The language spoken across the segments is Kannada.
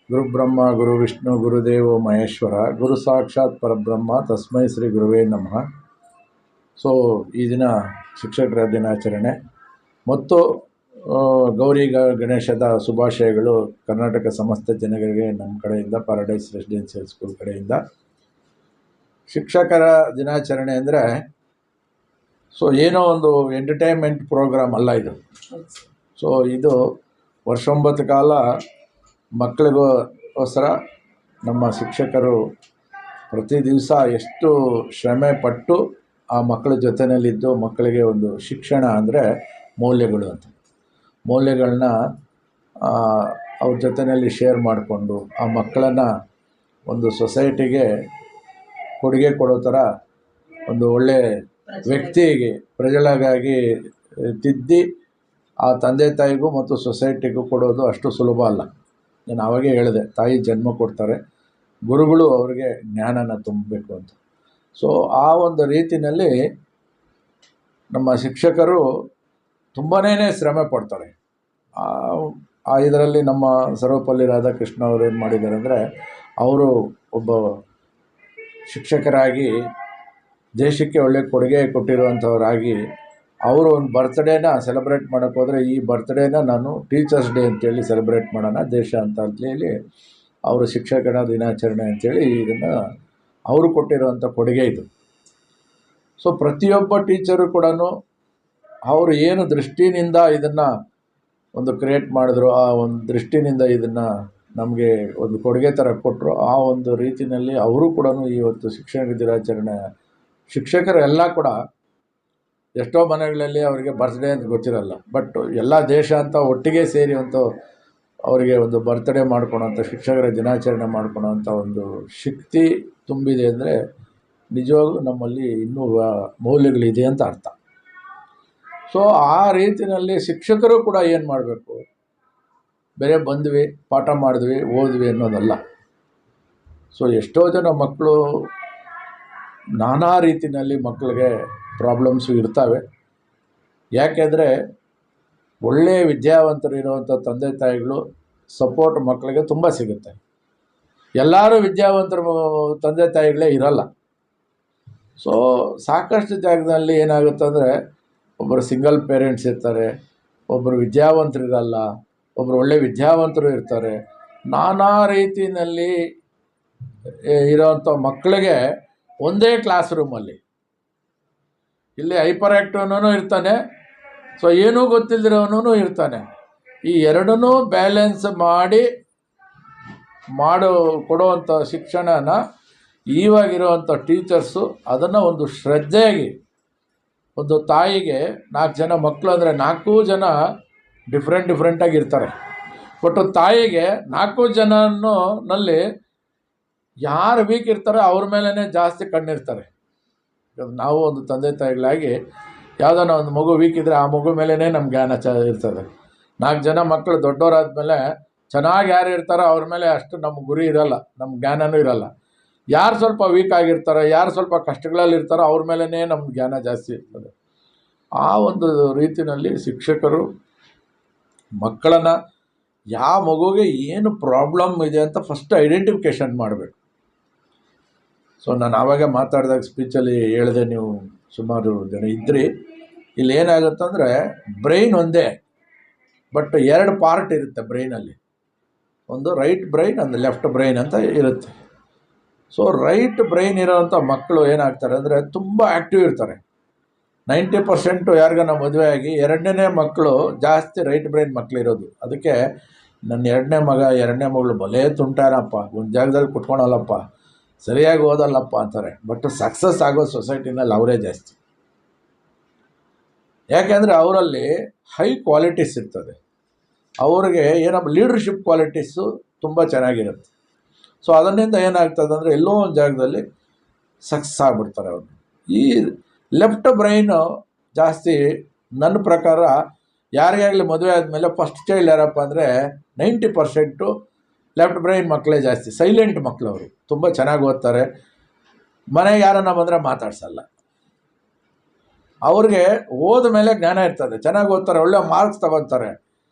ಗುರುಬ್ರಹ್ಮ ಗುರು ವಿಷ್ಣು ಗುರುದೇವೋ ಮಹೇಶ್ವರ ಗುರು ಸಾಕ್ಷಾತ್ ಪರಬ್ರಹ್ಮ ತಸ್ಮೈ ಶ್ರೀ ಗುರುವೇ ನಮಃ. ಸೊ ಈ ದಿನ ಶಿಕ್ಷಕರ ದಿನಾಚರಣೆ ಮತ್ತು ಗೌರಿ ಗಣೇಶದ ಶುಭಾಶಯಗಳು ಕರ್ನಾಟಕ ಸಮಸ್ತ ಜನಗಳಿಗೆ ನಮ್ಮ ಕಡೆಯಿಂದ, ಪ್ಯಾರಡೈಸ್ ರೆಸಿಡೆನ್ಷಿಯಲ್ ಸ್ಕೂಲ್ ಕಡೆಯಿಂದ. ಶಿಕ್ಷಕರ ದಿನಾಚರಣೆ ಅಂದರೆ ಏನೋ ಒಂದು ಎಂಟರ್ಟೈನ್ಮೆಂಟ್ ಪ್ರೋಗ್ರಾಮ್ ಅಲ್ಲ ಇದು. ಸೊ ಇದು ವರ್ಷೊಂಬತ್ತು ಕಾಲ ಮಕ್ಕಳಿಗೋಸ್ಕರ ನಮ್ಮ ಶಿಕ್ಷಕರು ಪ್ರತಿ ದಿವಸ ಎಷ್ಟು ಶ್ರಮೆ ಪಟ್ಟು ಆ ಮಕ್ಕಳ ಜೊತೆಯಲ್ಲಿದ್ದು ಮಕ್ಕಳಿಗೆ ಒಂದು ಶಿಕ್ಷಣ ಅಂದರೆ ಮೌಲ್ಯಗಳು ಅಂತ, ಮೌಲ್ಯಗಳನ್ನ ಅವ್ರ ಜೊತೆಯಲ್ಲಿ ಶೇರ್ ಮಾಡಿಕೊಂಡು ಆ ಮಕ್ಕಳನ್ನು ಒಂದು ಸೊಸೈಟಿಗೆ ಕೊಡುಗೆ ಕೊಡೋ ಥರ ಒಂದು ಒಳ್ಳೆಯ ವ್ಯಕ್ತಿಗೆ ಪ್ರಜೆಗಳಾಗಿ ತಿದ್ದಿ ಆ ತಂದೆ ತಾಯಿಗೂ ಮತ್ತು ಸೊಸೈಟಿಗೂ ಕೊಡೋದು ಅಷ್ಟು ಸುಲಭ ಅಲ್ಲ. ನಾನು ಆವಾಗೇ ಹೇಳಿದೆ, ತಾಯಿ ಜನ್ಮ ಕೊಡ್ತಾರೆ, ಗುರುಗಳು ಅವರಿಗೆ ಜ್ಞಾನನ ತುಂಬಬೇಕು ಅಂತ. ಸೊ ಆ ಒಂದು ರೀತಿಯಲ್ಲಿ ನಮ್ಮ ಶಿಕ್ಷಕರು ತುಂಬಾ ಶ್ರಮ ಪಡ್ತಾರೆ. ಇದರಲ್ಲಿ ನಮ್ಮ ಸರ್ವಪಲ್ಲಿ ರಾಧಾಕೃಷ್ಣ ಅವರು ಏನು ಮಾಡಿದ್ದಾರೆ ಅಂದರೆ, ಅವರು ಒಬ್ಬ ಶಿಕ್ಷಕರಾಗಿ ದೇಶಕ್ಕೆ ಒಳ್ಳೆಯ ಕೊಡುಗೆ ಕೊಟ್ಟಿರುವಂಥವರಾಗಿ ಅವರು ಒಂದು ಬರ್ತ್ಡೇನ ಸೆಲೆಬ್ರೇಟ್ ಮಾಡೋಕ್ಕೆ ಹೋದರೆ, ಈ ಬರ್ತ್ಡೇನ ನಾನು ಟೀಚರ್ಸ್ ಡೇ ಅಂತೇಳಿ ಸೆಲೆಬ್ರೇಟ್ ಮಾಡೋಣ ದೇಶ ಅಂತೇಳಿ ಅವರು ಶಿಕ್ಷಕರ ದಿನಾಚರಣೆ ಅಂಥೇಳಿ ಇದನ್ನು ಅವರು ಕೊಟ್ಟಿರುವಂಥ ಕೊಡುಗೆ ಇದು. ಸೊ ಪ್ರತಿಯೊಬ್ಬ ಟೀಚರು ಕೂಡ ಅವರು ಏನು ದೃಷ್ಟಿನಿಂದ ಇದನ್ನು ಒಂದು ಕ್ರಿಯೇಟ್ ಮಾಡಿದ್ರು, ಆ ಒಂದು ದೃಷ್ಟಿನಿಂದ ಇದನ್ನು ನಮಗೆ ಒಂದು ಕೊಡುಗೆ ಥರ ಕೊಟ್ಟರು, ಆ ಒಂದು ರೀತಿಯಲ್ಲಿ ಅವರು ಕೂಡ ಇವತ್ತು ಶಿಕ್ಷಕ ದಿನಾಚರಣೆ ಶಿಕ್ಷಕರೆಲ್ಲ ಕೂಡ ಎಷ್ಟೋ ಮನೆಗಳಲ್ಲಿ ಅವರಿಗೆ ಬರ್ತ್ಡೇ ಅಂತ ಗೊತ್ತಿರಲ್ಲ, ಬಟ್ ಎಲ್ಲ ದೇಶ ಅಂತ ಒಟ್ಟಿಗೆ ಸೇರಿ ಅವರಿಗೆ ಒಂದು ಬರ್ತ್ಡೇ ಮಾಡ್ಕೊಳೋಂಥ ಶಿಕ್ಷಕರ ದಿನಾಚರಣೆ ಮಾಡ್ಕೊಳೋಂಥ ಒಂದು ಶಕ್ತಿ ತುಂಬಿದೆ ಅಂದರೆ ನಿಜವಾಗ್ಲೂ ನಮ್ಮಲ್ಲಿ ಇನ್ನೂ ಮೌಲ್ಯಗಳಿದೆ ಅಂತ ಅರ್ಥ. ಸೊ ಆ ರೀತಿಯಲ್ಲಿ ಶಿಕ್ಷಕರು ಕೂಡ ಏನು ಮಾಡಬೇಕು, ಬೇರೆ ಬಂದ್ವಿ ಪಾಠ ಮಾಡಿದ್ವಿ ಓದ್ವಿ ಅನ್ನೋದಲ್ಲ. ಸೊ ಎಷ್ಟೋ ಜನ ಮಕ್ಕಳು ನಾನಾ ರೀತಿಯಲ್ಲಿ ಮಕ್ಕಳಿಗೆ ಪ್ರಾಬ್ಲಮ್ಸು ಇರ್ತವೆ. ಯಾಕೆಂದರೆ ಒಳ್ಳೆಯ ವಿದ್ಯಾವಂತರು ಇರುವಂಥ ತಂದೆ ತಾಯಿಗಳು ಸಪೋರ್ಟ್ ಮಕ್ಕಳಿಗೆ ತುಂಬ ಸಿಗುತ್ತೆ. ಎಲ್ಲರೂ ವಿದ್ಯಾವಂತರು ತಂದೆ ತಾಯಿಗಳೇ ಇರಲ್ಲ. ಸೊ ಸಾಕಷ್ಟು ಜಾಗದಲ್ಲಿ ಏನಾಗುತ್ತೆ ಅಂದರೆ, ಒಬ್ಬರು ಸಿಂಗಲ್ ಪೇರೆಂಟ್ಸ್ ಇರ್ತಾರೆ, ಒಬ್ಬರು ವಿದ್ಯಾವಂತರು ಇರಲ್ಲ, ಒಬ್ಬರು ಒಳ್ಳೆಯ ವಿದ್ಯಾವಂತರು ಇರ್ತಾರೆ. ನಾನಾ ರೀತಿಯಲ್ಲಿ ಇರೋವಂಥ ಮಕ್ಕಳಿಗೆ ಒಂದೇ ಕ್ಲಾಸ್ ರೂಮಲ್ಲಿ ಇಲ್ಲಿ ಹೈಪರ್ ಆ್ಯಕ್ಟಿವ್ನೂ ಇರ್ತಾನೆ, ಸೊ ಏನೂ ಗೊತ್ತಿಲ್ಲದಿರೋನೂ ಇರ್ತಾನೆ. ಈ ಎರಡನ್ನೂ ಬ್ಯಾಲೆನ್ಸ್ ಮಾಡಿ ಕೊಡುವಂಥ ಶಿಕ್ಷಣನ ಇವಾಗಿರುವಂಥ ಟೀಚರ್ಸು ಅದನ್ನು ಒಂದು ಶ್ರದ್ಧೆಯಾಗಿ, ಒಂದು ತಾಯಿಗೆ 4 ಜನ ಮಕ್ಕಳು ಅಂದರೆ 4 ಜನ ಡಿಫ್ರೆಂಟಾಗಿ ಇರ್ತಾರೆ, ಬಟ್ ತಾಯಿಗೆ 4 ಜನನಲ್ಲಿ ಯಾರು ವೀಕ್ ಇರ್ತಾರೆ ಅವ್ರ ಮೇಲೇ ಜಾಸ್ತಿ ಕಣ್ಣಿರ್ತಾರೆ. ನಾವು ಒಂದು ತಂದೆ ತಾಯಿಗಳಾಗಿ ಯಾವುದಾನ ಒಂದು ಮಗು ವೀಕ್ ಇದ್ದರೆ ಆ ಮಗು ಮೇಲೇ ನಮ್ಮ ಜ್ಞಾನ ಇರ್ತದೆ. 4 ಜನ ಮಕ್ಕಳು ದೊಡ್ಡವರಾದ್ಮೇಲೆ ಚೆನ್ನಾಗಿ ಯಾರು ಇರ್ತಾರೋ ಅವ್ರ ಮೇಲೆ ಅಷ್ಟು ನಮ್ಮ ಗುರಿ ಇರೋಲ್ಲ, ನಮ್ಮ ಜ್ಞಾನವೂ ಇರೋಲ್ಲ. ಯಾರು ಸ್ವಲ್ಪ ವೀಕ್ ಆಗಿರ್ತಾರೋ, ಯಾರು ಸ್ವಲ್ಪ ಕಷ್ಟಗಳಲ್ಲಿ ಇರ್ತಾರೋ ಅವ್ರ ಮೇಲೇ ನಮ್ಮ ಜ್ಞಾನ ಜಾಸ್ತಿ ಇರ್ತದೆ. ಆ ಒಂದು ರೀತಿಯಲ್ಲಿ ಶಿಕ್ಷಕರು ಮಕ್ಕಳನ್ನು ಯಾವ ಮಗುವಿಗೆ ಏನು ಪ್ರಾಬ್ಲಮ್ ಇದೆ ಅಂತ ಫಸ್ಟ್ ಐಡೆಂಟಿಫಿಕೇಷನ್ ಮಾಡಬೇಕು. ಸೊ ನಾನು ಆವಾಗ ಮಾತಾಡಿದಾಗ ಸ್ಪೀಚಲ್ಲಿ ಹೇಳಿದೆ, ನೀವು ಸುಮಾರು ಜನ ಇದ್ರಿ. ಇಲ್ಲಿ ಏನಾಗುತ್ತಂದರೆ, ಬ್ರೈನ್ ಒಂದೇ, ಬಟ್ 2 ಪಾರ್ಟ್ ಇರುತ್ತೆ ಬ್ರೈನಲ್ಲಿ. ಒಂದು ರೈಟ್ ಬ್ರೈನ್, ಒಂದು ಲೆಫ್ಟ್ ಬ್ರೈನ್ ಅಂತ ಇರುತ್ತೆ. ಸೊ ರೈಟ್ ಬ್ರೈನ್ ಇರೋವಂಥ ಮಕ್ಕಳು ಏನಾಗ್ತಾರೆ ಅಂದರೆ ತುಂಬ ಆ್ಯಕ್ಟಿವ್ ಇರ್ತಾರೆ. 90% ಯಾರಿಗಾನ ಮದುವೆ ಆಗಿ 2ನೇ ಮಕ್ಕಳು ಜಾಸ್ತಿ ರೈಟ್ ಬ್ರೈನ್ ಮಕ್ಕಳಿರೋದು. ಅದಕ್ಕೆ ನನ್ನ 2ನೇ ಮಗ 2ನೇ ಮಗಳು ಭಲೇ ತುಂಟಾರಪ್ಪ, ಒಂದು ಜಾಗದಲ್ಲಿ ಕುತ್ಕೊಳಲ್ಲಪ್ಪ, ಸರಿಯಾಗಿ ಓದಲ್ಲಪ್ಪ ಅಂತಾರೆ. ಬಟ್ ಸಕ್ಸಸ್ ಆಗೋ ಸೊಸೈಟಿನಲ್ಲಿ ಅವರೇ ಜಾಸ್ತಿ. ಯಾಕೆಂದರೆ ಅವರಲ್ಲಿ ಹೈ ಕ್ವಾಲಿಟೀಸ್ ಇರ್ತದೆ, ಅವ್ರಿಗೆ ಏನಪ್ಪ ಲೀಡರ್ಶಿಪ್ ಕ್ವಾಲಿಟೀಸು ತುಂಬ ಚೆನ್ನಾಗಿರುತ್ತೆ. ಸೊ ಅದರಿಂದ ಏನಾಗ್ತದೆ ಅಂದರೆ ಎಲ್ಲೋ ಒಂದು ಜಾಗದಲ್ಲಿ ಸಕ್ಸಸ್ ಆಗಿಬಿಡ್ತಾರೆ ಅವರು. ಈ ಲೆಫ್ಟ್ ಬ್ರೈನು ಜಾಸ್ತಿ, ನನ್ನ ಪ್ರಕಾರ ಯಾರಿಗಾಗಲಿ ಮದುವೆ ಆದಮೇಲೆ ಫಸ್ಟ್ ಚೈಲ್ಡ್ ಯಾರಪ್ಪ ಅಂದರೆ 90% ಲೆಫ್ಟ್ ಬ್ರೈನ್ ಮಕ್ಕಳೇ ಜಾಸ್ತಿ. ಸೈಲೆಂಟ್ ಮಕ್ಕಳು, ಅವರು ತುಂಬ ಚೆನ್ನಾಗಿ ಓದ್ತಾರೆ, ಮನೆಗೆ ಯಾರನ್ನ ಬಂದರೆ ಮಾತಾಡ್ಸಲ್ಲ. ಅವ್ರಿಗೆ ಓದ ಮೇಲೆ ಜ್ಞಾನ ಇರ್ತದೆ, ಚೆನ್ನಾಗಿ ಓದ್ತಾರೆ, ಒಳ್ಳೆ ಮಾರ್ಕ್ಸ್ ತಗೊತಾರೆ,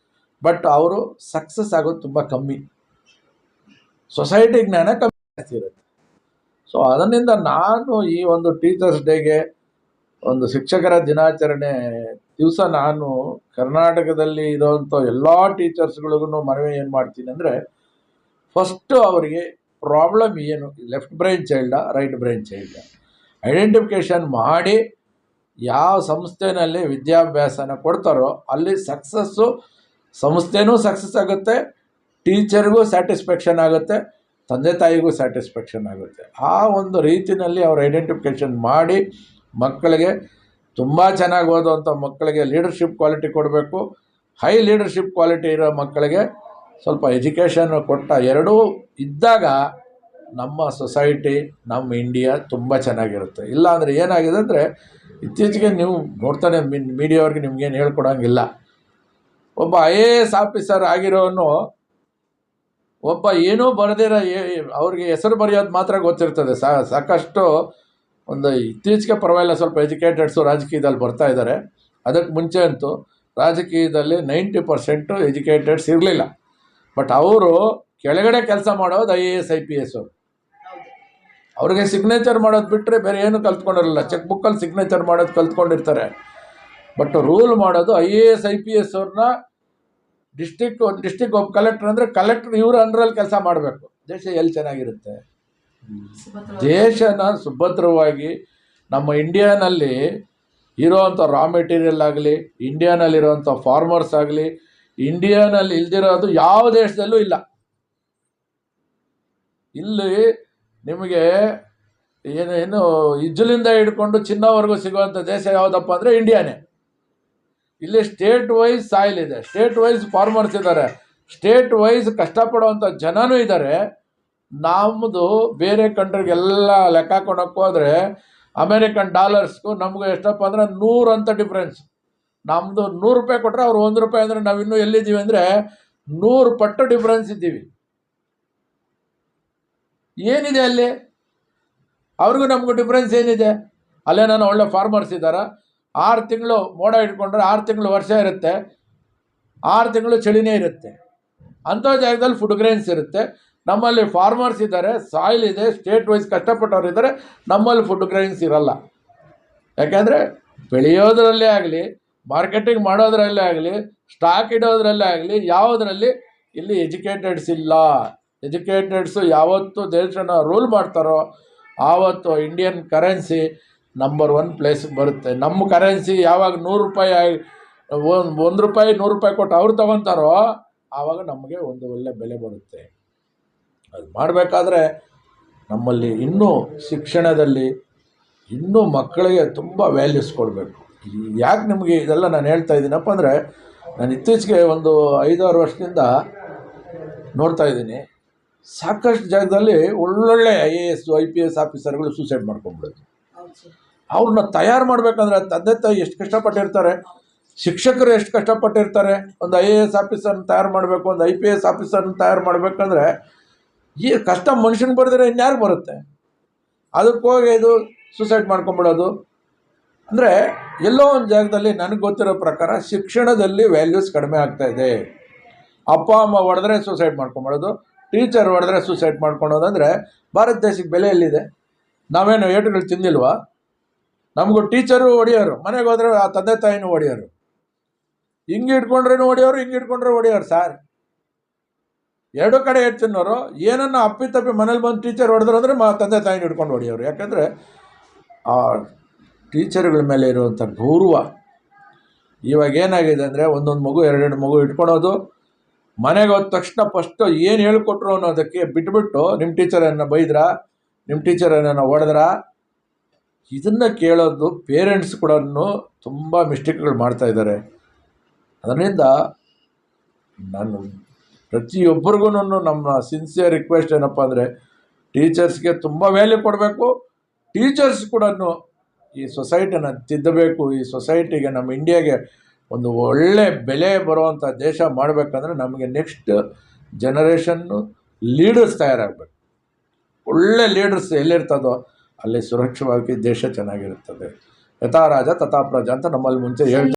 ಬಟ್ ಅವರು ಸಕ್ಸಸ್ ಆಗೋದು ತುಂಬ ಕಮ್ಮಿ. ಸೊಸೈಟಿ ಜ್ಞಾನ ಕಮ್ಮಿ ಜಾಸ್ತಿ ಇರುತ್ತೆ. ಸೊ ಅದರಿಂದ ನಾನು ಈ ಒಂದು ಟೀಚರ್ಸ್ ಡೇಗೆ, ಒಂದು ಶಿಕ್ಷಕರ ದಿನಾಚರಣೆ ದಿವಸ ನಾನು ಕರ್ನಾಟಕದಲ್ಲಿ ಇರೋವಂಥ ಎಲ್ಲ ಟೀಚರ್ಸ್ಗಳಿಗೂ ಮನವಿ ಏನು ಮಾಡ್ತೀನಿ ಅಂದರೆ, ಫಸ್ಟು ಅವರಿಗೆ ಪ್ರಾಬ್ಲಮ್ ಏನು, ಲೆಫ್ಟ್ ಬ್ರೈನ್ ಚೈಲ್ಡಾ ರೈಟ್ ಬ್ರೈನ್ ಚೈಲ್ಡಾ ಐಡೆಂಟಿಫಿಕೇಷನ್ ಮಾಡಿ ಯಾವ ಸಂಸ್ಥೆಯಲ್ಲಿ ವಿದ್ಯಾಭ್ಯಾಸನ ಕೊಡ್ತಾರೋ ಅಲ್ಲಿ ಸಕ್ಸಸ್ಸು, ಸಂಸ್ಥೆನೂ ಸಕ್ಸಸ್ ಆಗುತ್ತೆ, ಟೀಚರ್ಗೂ ಸ್ಯಾಟಿಸ್ಫ್ಯಾಕ್ಷನ್ ಆಗುತ್ತೆ, ತಂದೆ ತಾಯಿಗೂ ಸ್ಯಾಟಿಸ್ಫ್ಯಾಕ್ಷನ್ ಆಗುತ್ತೆ. ಆ ಒಂದು ರೀತಿಯಲ್ಲಿ ಅವ್ರು ಐಡೆಂಟಿಫಿಕೇಷನ್ ಮಾಡಿ ಮಕ್ಕಳಿಗೆ, ತುಂಬ ಚೆನ್ನಾಗಿ ಓದುವಂಥ ಮಕ್ಕಳಿಗೆ ಲೀಡರ್ಶಿಪ್ ಕ್ವಾಲಿಟಿ ಕೊಡಬೇಕು. ಹೈ ಲೀಡರ್ಶಿಪ್ ಕ್ವಾಲಿಟಿ ಇರೋ ಮಕ್ಕಳಿಗೆ ಸ್ವಲ್ಪ ಎಜುಕೇಷನ್ ಕೊಟ್ಟ ಎರಡೂ ಇದ್ದಾಗ ನಮ್ಮ ಸೊಸೈಟಿ, ನಮ್ಮ ಇಂಡಿಯಾ ತುಂಬ ಚೆನ್ನಾಗಿರುತ್ತೆ. ಇಲ್ಲಾಂದರೆ ಏನಾಗಿದೆ ಅಂದರೆ, ಇತ್ತೀಚೆಗೆ ನೀವು ನೋಡ್ತಾನೆ ಮೀಡಿಯಾವ್ರಿಗೆ ನಿಮ್ಗೇನು ಹೇಳ್ಕೊಡೋಂಗಿಲ್ಲ. ಒಬ್ಬ IAS ಆಫೀಸರ್ ಆಗಿರೋನು ಒಬ್ಬ ಏನೂ ಬರೆದಿರೋ, ಅವ್ರಿಗೆ ಹೆಸರು ಬರೆಯೋದು ಮಾತ್ರ ಗೊತ್ತಿರ್ತದೆ. ಸಾಕಷ್ಟು ಒಂದು ಇತ್ತೀಚೆಗೆ ಪರವಾಗಿಲ್ಲ, ಸ್ವಲ್ಪ ಎಜುಕೇಟೆಡ್ಸು ರಾಜಕೀಯದಲ್ಲಿ ಬರ್ತಾ ಇದ್ದಾರೆ. ಅದಕ್ಕೆ ಮುಂಚೆ ಅಂತೂ ರಾಜಕೀಯದಲ್ಲಿ 90% ಎಜುಕೇಟೆಡ್ಸ್ ಇರಲಿಲ್ಲ. ಬಟ್ ಅವರು ಕೆಳಗಡೆ ಕೆಲಸ ಮಾಡೋದು IAS IPS ಅವರು. ಅವ್ರಿಗೆ ಸಿಗ್ನೇಚರ್ ಮಾಡೋದು ಬಿಟ್ಟರೆ ಬೇರೆ ಏನು ಕಲ್ತ್ಕೊಂಡಿರಲ್ಲ. ಚೆಕ್ ಬುಕ್ಕಲ್ಲಿ ಸಿಗ್ನೇಚರ್ ಮಾಡೋದು ಕಲ್ತ್ಕೊಂಡಿರ್ತಾರೆ. ಬಟ್ ರೂಲ್ ಮಾಡೋದು IAS IPS ಅವ್ರನ್ನ ಡಿಸ್ಟಿಕ್ ಒಬ್ಬ ಕಲೆಕ್ಟರ್ ಅಂದರೆ ಕಲೆಕ್ಟರ್ ಇವ್ರ ಅಂಡ್ರಲ್ಲಿ ಕೆಲಸ ಮಾಡಬೇಕು. ದೇಶ ಎಲ್ಲಿ ಚೆನ್ನಾಗಿರುತ್ತೆ? ದೇಶನ ಸುಭದ್ರವಾಗಿ ನಮ್ಮ ಇಂಡಿಯಾನಲ್ಲಿ ಇರೋವಂಥ ರಾ ಮೆಟೀರಿಯಲ್ ಆಗಲಿ, ಇಂಡಿಯಾನಲ್ಲಿರೋವಂಥ ಫಾರ್ಮರ್ಸ್ ಆಗಲಿ, ಇಂಡಿಯಾನಲ್ಲಿ ಇಲ್ದಿರೋದು ಯಾವ ದೇಶದಲ್ಲೂ ಇಲ್ಲ. ಇಲ್ಲಿ ನಿಮಗೆ ಏನು ಇಜ್ಜಲಿಂದ ಹಿಡ್ಕೊಂಡು ಚಿನ್ನವರೆಗೂ ಸಿಗುವಂಥ ದೇಶ ಯಾವುದಪ್ಪ ಅಂದರೆ ಇಂಡಿಯಾನೇ. ಇಲ್ಲಿ ಸ್ಟೇಟ್ ವೈಸ್ ಸಾಯಿಲ್ ಇದೆ, ಸ್ಟೇಟ್ ವೈಸ್ ಫಾರ್ಮರ್ಸ್ ಇದ್ದಾರೆ, ಸ್ಟೇಟ್ ವೈಸ್ ಕಷ್ಟಪಡುವಂಥ ಜನನೂ ಇದ್ದಾರೆ. ನಮ್ಮದು ಬೇರೆ ಕಂಟ್ರಿಗೆಲ್ಲ ಲೆಕ್ಕ ಹಾಕೊಳಕ್ಕೆ ಹೋದರೆ ಅಮೇರಿಕನ್ ಡಾಲರ್ಸ್ಗೂ ನಮಗೂ ಎಷ್ಟಪ್ಪ ಅಂದರೆ 100 ಅಂತ ಡಿಫ್ರೆನ್ಸ್. ನಮ್ಮದು 100 ರೂಪಾಯಿ ಕೊಟ್ಟರೆ ಅವ್ರು 1 ರೂಪಾಯಿ ಅಂದರೆ ನಾವು ಇನ್ನೂ ಎಲ್ಲಿದ್ದೀವಿ ಅಂದರೆ 100 ಪಟ್ಟು ಡಿಫ್ರೆನ್ಸ್ ಇದ್ದೀವಿ. ಏನಿದೆ ಅಲ್ಲಿ? ಅವ್ರಿಗೂ ನಮಗೂ ಡಿಫ್ರೆನ್ಸ್ ಏನಿದೆ? ಅಲ್ಲೇ ನಾನು ಒಳ್ಳೆ ಫಾರ್ಮರ್ಸ್ ಇದ್ದಾರೆ. 6 ತಿಂಗಳು ಮೋಡ ಇಟ್ಕೊಂಡ್ರೆ 6 ತಿಂಗಳು ವರ್ಷ ಇರುತ್ತೆ, 6 ತಿಂಗಳು ಚಳಿನೇ ಇರುತ್ತೆ. ಅಂಥ ಜಾಗದಲ್ಲಿ ಫುಡ್ ಗ್ರೈನ್ಸ್ ಇರುತ್ತೆ. ನಮ್ಮಲ್ಲಿ ಫಾರ್ಮರ್ಸ್ ಇದ್ದಾರೆ, ಸಾಯಿಲ್ ಇದೆ, ಸ್ಟೇಟ್ ವೈಸ್ ಕಷ್ಟಪಟ್ಟವ್ರು ಇದ್ದಾರೆ. ನಮ್ಮಲ್ಲಿ ಫುಡ್ ಗ್ರೈನ್ಸ್ ಇರಲ್ಲ. ಯಾಕೆಂದರೆ ಬೆಳೆಯೋದ್ರಲ್ಲೇ ಆಗಲಿ, ಮಾರ್ಕೆಟಿಂಗ್ ಮಾಡೋದ್ರಲ್ಲೇ ಆಗಲಿ, ಸ್ಟಾಕ್ ಇಡೋದ್ರಲ್ಲೇ ಆಗಲಿ, ಯಾವುದರಲ್ಲಿ ಇಲ್ಲಿ ಎಜುಕೇಟೆಡ್ಸ್ ಇಲ್ಲ. ಎಜುಕೇಟೆಡ್ಸು ಯಾವತ್ತು ದೇಶನ ರೂಲ್ ಮಾಡ್ತಾರೋ ಆವತ್ತು ಇಂಡಿಯನ್ ಕರೆನ್ಸಿ ನಂಬರ್ 1 ಪ್ಲೇಸಿಗೆ ಬರುತ್ತೆ. ನಮ್ಮ ಕರೆನ್ಸಿ ಯಾವಾಗ 100 ರೂಪಾಯಿ, 1 ರೂಪಾಯಿ 100 ರೂಪಾಯಿ ಕೊಟ್ಟು ಅವ್ರು ತೊಗೊತಾರೋ ಆವಾಗ ನಮಗೆ ಒಂದು ಒಳ್ಳೆ ಬೆಲೆ ಬರುತ್ತೆ. ಅದು ಮಾಡಬೇಕಾದ್ರೆ ನಮ್ಮಲ್ಲಿ ಇನ್ನೂ ಶಿಕ್ಷಣದಲ್ಲಿ ಇನ್ನೂ ಮಕ್ಕಳಿಗೆ ತುಂಬ ವ್ಯಾಲ್ಯೂಸ್ ಕೊಡಬೇಕು. ಯಾಕೆ ನಿಮಗೆ ಇದೆಲ್ಲ ನಾನು ಹೇಳ್ತಾ ಇದ್ದೀನಪ್ಪ ಅಂದರೆ, ನಾನು ಇತ್ತೀಚೆಗೆ ಒಂದು 5-6 ವರ್ಷದಿಂದ ನೋಡ್ತಾ ಇದ್ದೀನಿ, ಸಾಕಷ್ಟು ಜಾಗದಲ್ಲಿ ಒಳ್ಳೊಳ್ಳೆ IAS IPS ಆಫೀಸರ್ಗಳು ಸೂಸೈಡ್ ಮಾಡ್ಕೊಂಡ್ಬಿಡೋದು. ಅವ್ರನ್ನ ತಯಾರು ಮಾಡಬೇಕಂದ್ರೆ ತಂದೆ ತಾಯಿ ಎಷ್ಟು ಕಷ್ಟಪಟ್ಟಿರ್ತಾರೆ, ಶಿಕ್ಷಕರು ಎಷ್ಟು ಕಷ್ಟಪಟ್ಟಿರ್ತಾರೆ. ಒಂದು IAS ಆಫೀಸರ್ನ ತಯಾರು ಮಾಡಬೇಕು, ಒಂದು IPS ಆಫೀಸರ್ನ ತಯಾರು ಮಾಡಬೇಕಂದ್ರೆ ಈ ಕಷ್ಟ ಮನುಷ್ಯನಿಗೆ ಬರೆದಿರೋ ಇನ್ಯಾರು ಬರುತ್ತೆ? ಅದಕ್ಕೆ ಹೋಗಿ ಇದು ಸೂಸೈಡ್ ಮಾಡ್ಕೊಂಬಿಡೋದು ಅಂದರೆ ಎಲ್ಲೋ ಒಂದು ಜಾಗದಲ್ಲಿ ನನಗೆ ಗೊತ್ತಿರೋ ಪ್ರಕಾರ ಶಿಕ್ಷಣದಲ್ಲಿ ವ್ಯಾಲ್ಯೂಸ್ ಕಡಿಮೆ ಆಗ್ತಾಯಿದೆ. ಅಪ್ಪ ಅಮ್ಮ ಹೊಡೆದ್ರೆ ಸೂಸೈಡ್ ಮಾಡ್ಕೊಂಬಿಡೋದು, ಟೀಚರ್ ಹೊಡೆದ್ರೆ ಸೂಸೈಡ್ ಮಾಡ್ಕೊಳೋದು ಅಂದರೆ ಭಾರತ ದೇಶಕ್ಕೆ ಬೆಲೆ ಎಲ್ಲಿದೆ? ನಾವೇನು ಏಟುಗಳು ತಿಂದಿಲ್ವಾ? ನಮಗೂ ಟೀಚರು ಹೊಡೆಯೋರು, ಮನೆಗೆ ಹೋದರೆ ಆ ತಂದೆ ತಾಯಿನೂ ಹೊಡೆಯೋರು. ಹಿಂಗೆ ಇಟ್ಕೊಂಡ್ರೂ ಹೊಡೆಯೋರು, ಹಿಂಗೆ ಇಟ್ಕೊಂಡ್ರೆ ಹೊಡೆಯೋರು. ಸಾರ್, ಎರಡು ಕಡೆ ಏಟು ತಿನ್ನೋರು. ಏನನ್ನ ಅಪ್ಪಿತಪ್ಪಿ ಮನೇಲಿ ಬಂದು ಟೀಚರ್ ಹೊಡೆದ್ರು ಅಂದರೆ ತಂದೆ ತಾಯಿನ ಹಿಡ್ಕೊಂಡು ಹೊಡೆಯೋರು. ಯಾಕಂದರೆ ಆ ಟೀಚರ್ಗಳ ಮೇಲೆ ಇರುವಂಥ ಗೌರವ. ಇವಾಗ ಏನಾಗಿದೆ ಅಂದರೆ ಒಂದೊಂದು ಮಗು 2 ಮಗು ಇಟ್ಕೊಳೋದು, ಮನೆಗೆ ಹೋದ ತಕ್ಷಣ ಫಸ್ಟು ಏನು ಹೇಳ್ಕೊಟ್ರು ಅನ್ನೋದಕ್ಕೆ ಬಿಟ್ಬಿಟ್ಟು ನಿಮ್ಮ ಟೀಚರನ್ನು ಬೈದ್ರಾ, ನಿಮ್ಮ ಟೀಚರನ್ನು ಹೊಡೆದ್ರಾ, ಇದನ್ನು ಕೇಳೋದು ಪೇರೆಂಟ್ಸ್ ಕೂಡ ತುಂಬ ಮಿಸ್ಟೇಕ್ಗಳು ಮಾಡ್ತಾಯಿದ್ದಾರೆ. ಅದರಿಂದ ನಾನು ಪ್ರತಿಯೊಬ್ಬರಿಗೂ ನಮ್ಮ ಸಿನ್ಸಿಯರ್ ರಿಕ್ವೆಸ್ಟ್ ಏನಪ್ಪ ಅಂದರೆ, ಟೀಚರ್ಸ್ಗೆ ತುಂಬ ವ್ಯಾಲ್ಯೂ ಕೊಡಬೇಕು. ಟೀಚರ್ಸ್ ಕೂಡ ಈ ಸೊಸೈಟಿನ ತಿದ್ದಬೇಕು. ಈ ಸೊಸೈಟಿಗೆ, ನಮ್ಮ ಇಂಡಿಯಾಗೆ ಒಂದು ಒಳ್ಳೆ ಬೆಲೆ ಬರುವಂಥ ದೇಶ ಮಾಡಬೇಕಂದ್ರೆ ನಮಗೆ ನೆಕ್ಸ್ಟ್ ಜನರೇಷನ್ನು ಲೀಡರ್ಸ್ ತಯಾರಾಗಬೇಕು. ಒಳ್ಳೆ ಲೀಡರ್ಸ್ ಎಲ್ಲಿರ್ತದೋ ಅಲ್ಲಿ ಸುರಕ್ಷವಾಗಿ ದೇಶ ಚೆನ್ನಾಗಿರುತ್ತದೆ. ಯಥಾ ರಾಜ ತಥಾ ಪ್ರಜಾ ಅಂತ ನಮ್ಮಲ್ಲಿ ಮುಂಚೆ ಹೇಳ್ತಾರೆ.